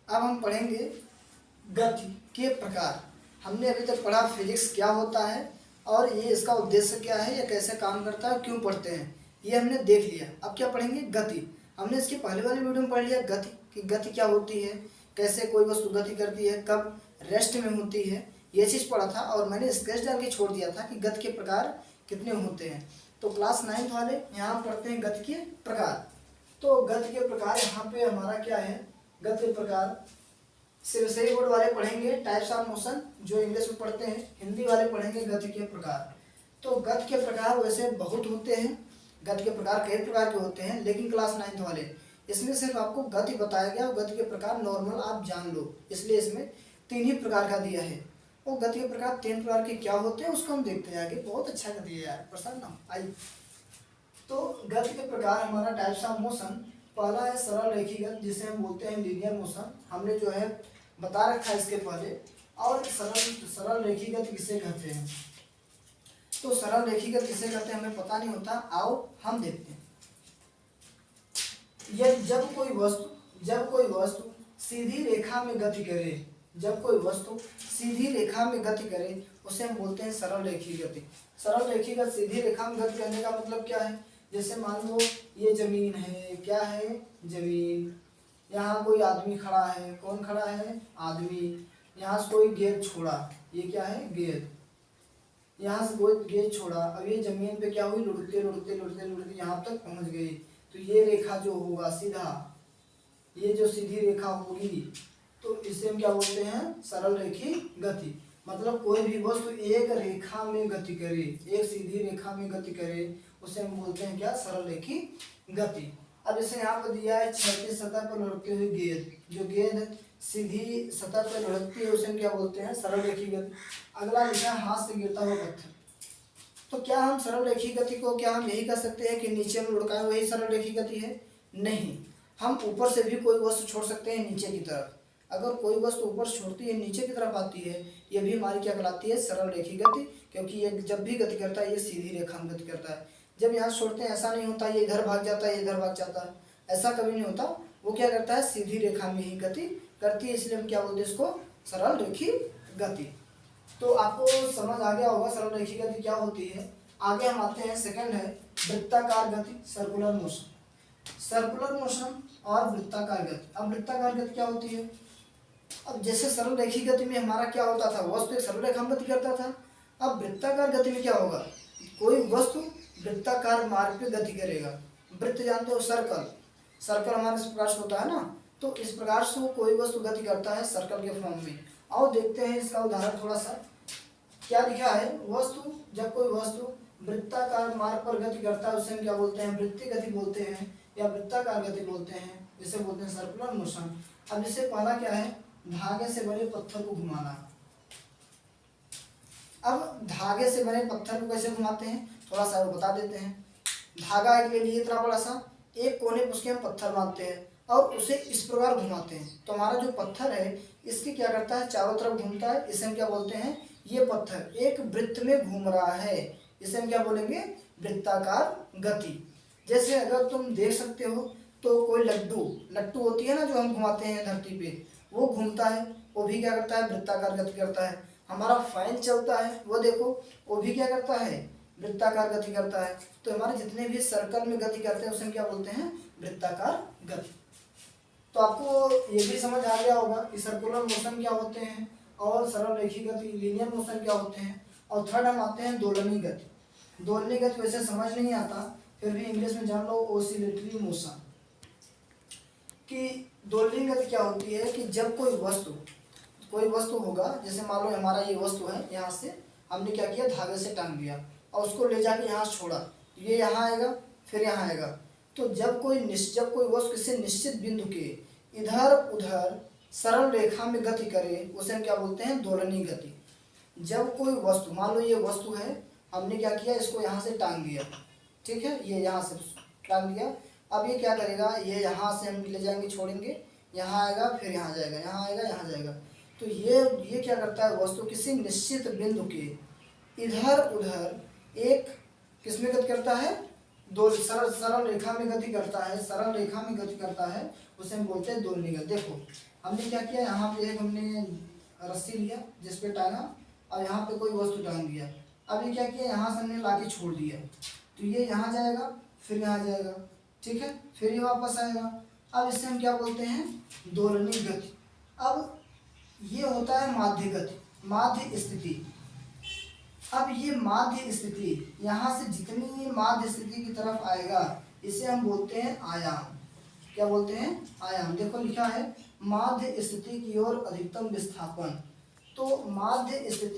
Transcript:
अब हम पढ़ेंगे गति के प्रकार। हमने अभी तक पढ़ा फिजिक्स क्या होता है और ये इसका उद्देश्य क्या है, या कैसे काम करता है, क्यों पढ़ते हैं, ये हमने देख लिया। अब क्या पढ़ेंगे? गति। हमने इसकी पहले वाली वीडियो में पढ़ लिया गति कि गति क्या होती है, कैसे कोई वस्तु गति करती है, कब रेस्ट में होती है, ये चीज़ पढ़ा था। और मैंने स्केच डाल के छोड़ दिया था कि गति के प्रकार कितने होते हैं। तो क्लास 9th वाले यहाँ पढ़ते हैं गति के प्रकार। तो गति के प्रकार यहाँ पे हमारा क्या है, गति के प्रकार सिर्फ सही बोर्ड वाले पढ़ेंगे टाइप्स ऑफ मोशन, जो इंग्लिश में पढ़ते हैं। हिंदी वाले पढ़ेंगे गति के प्रकार। तो गति के प्रकार वैसे बहुत होते हैं, गति के प्रकार कई प्रकार के होते हैं, लेकिन क्लास 9th वाले इसमें सिर्फ आपको गति बताया गया और गति के प्रकार नॉर्मल आप जान लो, इसलिए इसमें 3 ही प्रकार का दिया है। और गति के प्रकार 3 प्रकार के क्या होते हैं उसको हम देखते हैं आगे। बहुत अच्छा कर दिया यार, पसंद ना आई। तो गति के प्रकार हमारा टाइप्स ऑफ मोशन, पहला है सरल रेखीगत जिसे हम बोलते हैं लीनियर मोशन, हमने जो है बता रखा है इसके पहले। और सरल रेखीगत किसे कहते हैं? तो सरल रेखीगत किसे कहते हैं हमें पता नहीं होता, आओ हम देखते हैं। जब कोई वस्तु सीधी रेखा में गति करे, जब कोई वस्तु सीधी रेखा में गति करे उसे हम बोलते हैं सरल रेखीय गति। सरल रेखीय गति सीधी रेखा में गति करने का मतलब क्या है? जैसे मान लो ये जमीन है, क्या है? जमीन। यहाँ कोई आदमी खड़ा है, कौन खड़ा है? आदमी। यहाँ से कोई गेंद छोड़ा, ये क्या है? गेंद। यहाँ से कोई गेंद छोड़ा, अब ये जमीन पे क्या हुई? लुढ़कते लुढ़कते लुढ़कते लुढ़कते यहाँ तक पहुँच गई। तो ये रेखा जो होगा सीधा, ये जो सीधी रेखा होगी, तो इसे हम क्या बोलते हैं? सरल रेखीय गति। मतलब कोई भी वस्तु एक रेखा में गति करे, एक सीधी रेखा में गति करे, उसे हम बोलते हैं क्या? सरल रेखीय गति। अब जैसे यहाँ पर दिया है क्षैतिज सतह पर लुढ़कती हुई गेंद, जो गेंद सीधी सतह पर लुढ़कती है उसे हम क्या बोलते हैं? सरल रेखीय गति। अगला लिखा है हाथ से गिरता हुआ पत्थर। तो क्या हम सरल रेखीय गति को क्या हम यही कह सकते हैं कि नीचे में लुढ़काएं वही सरल रेखीय गति है? नहीं, हम ऊपर से भी कोई वस्तु छोड़ सकते हैं नीचे की तरफ। अगर कोई वस्तु ऊपर से छोड़ती है नीचे की तरफ आती है, ये भी हमारी क्या कहलाती है? सरल रेखीय गति, क्योंकि ये जब भी गति करता है ये सीधी रेखा में गति करता है। जब यहाँ छोड़ते हैं ऐसा नहीं होता ये इधर भाग जाता है, ये इधर भाग जाता है, ऐसा कभी नहीं होता। वो क्या करता है? सीधी रेखा में ही गति करती है, इसलिए हम क्या बोलते हैं इसको? सरल रेखीय गति। तो आपको समझ आ गया होगा सरल रेखीय गति क्या होती है। आगे हम आते हैं, सेकंड है वृत्ताकार गति, सर्कुलर मोशन। सर्कुलर मोशन और वृत्ताकार गति। अब वृत्ताकार गति क्या होती है? अब जैसे सरल रेखीय गति में हमारा क्या होता था? वस्तु एक सरल रेखा में गति करता था। अब वृत्ताकार गति में क्या होगा? कोई वस्तु वृत्ताकार मार्ग पे गति करेगा। वृत्त जानते हो? सर्कल। सर्कल हमारे इस प्रकार से होता है ना, तो इस प्रकार से वो कोई वस्तु गति करता है सर्कल के फॉर्म में। आओ देखते हैं इसका उदाहरण थोड़ा सा। क्या लिखा है? वस्तु, जब कोई वस्तु वृत्ताकार मार्ग पर गति करता है उसे हम क्या बोलते हैं? वृत्तीय गति बोलते हैं या वृत्ताकार गति बोलते हैं, जिसे बोलते हैं सर्कुलर मोशन। अब जैसे पहला क्या है? धागे से बने पत्थर को घुमाना। अब धागे से बने पत्थर को कैसे घुमाते हैं थोड़ा सा वो बता देते हैं। धागा एक ले लिए इतना बड़ा सा, एक कोने पर उसके हम पत्थर बांधते हैं और उसे इस प्रकार घुमाते हैं। तो हमारा जो पत्थर है इसकी क्या करता है? चारों तरफ घूमता है, इसे हम क्या बोलते हैं? ये पत्थर एक वृत्त में घूम रहा है, इसे हम क्या बोलेंगे? वृत्ताकार गति। जैसे अगर तुम देख सकते हो तो कोई लट्टू होती है ना जो हम घुमाते हैं धरती पे, वो घूमता है, वो भी क्या करता है? वृत्ताकार गति करता है। हमारा फैन चलता है वो देखो, वो भी क्या करता है? वृत्ताकार गति करता है। तो हमारे जितने भी सर्कल में गति करते हैं उसे हम क्या बोलते हैं? वृत्ताकार गति। तो आपको ये भी समझ आ गया होगा कि सर्कुलर मोशन क्या होते हैं और सरल रेखीय गति लीनियर मोशन क्या होते हैं। और थर्ड हम आते हैं दोलनीय गति। दोलनीय गति वैसे समझ नहीं आता, फिर भी इंग्लिश में जान लो ओसिलेटरी मोशन। कि दोलनीय गति क्या होती है कि जब कोई वस्तु होगा, जैसे मान लो हमारा ये वस्तु है, यहाँ से हमने क्या किया? धागे से टांग दिया और उसको ले जाके यहाँ छोड़ा, ये यहाँ आएगा फिर यहाँ आएगा। तो जब कोई वस्तु किसी निश्चित बिंदु के इधर उधर सरल रेखा में गति करे उसे हम क्या बोलते हैं? दोलनीय गति। जब कोई वस्तु, मान लो ये वस्तु है, हमने क्या किया? इसको यहाँ से टांग दिया, ठीक है, ये यहाँ से टांग दिया। अब ये क्या करेगा? ये यहाँ से हम ले जाएंगे, छोड़ेंगे, यहाँ आएगा फिर यहाँ जाएगा, यहाँ आएगा यहाँ जाएगा। तो ये क्या करता है? वस्तु किसी निश्चित बिंदु के इधर उधर एक किसमें गति करता है? दो सरल रेखा में गति करता है, सरल रेखा में गति करता है, उसे हम बोलते हैं दोलनीय गति। देखो हमने क्या किया, यहाँ पे एक हमने रस्सी लिया जिस पे टांगा, और यहाँ पे कोई वस्तु टांग दिया। अब ये क्या किया, यहाँ से हमने लाके छोड़ दिया, तो ये यहाँ जाएगा, फिर यहाँ जाएगा, ठीक है, फिर ये वापस आएगा। अब इससे हम क्या बोलते हैं, दोलनीय गति। अब ये होता है माध्य गति, माध्य स्थिति। अब ये माध्य स्थिति, यहाँ से जितनी ये माध्य स्थिति की तरफ आएगा इसे हम बोलते हैं आयाम। क्या बोलते हैं, आयाम। देखो लिखा है माध्य स्थिति की ओर अधिकतम विस्थापन। तो माध्य स्थिति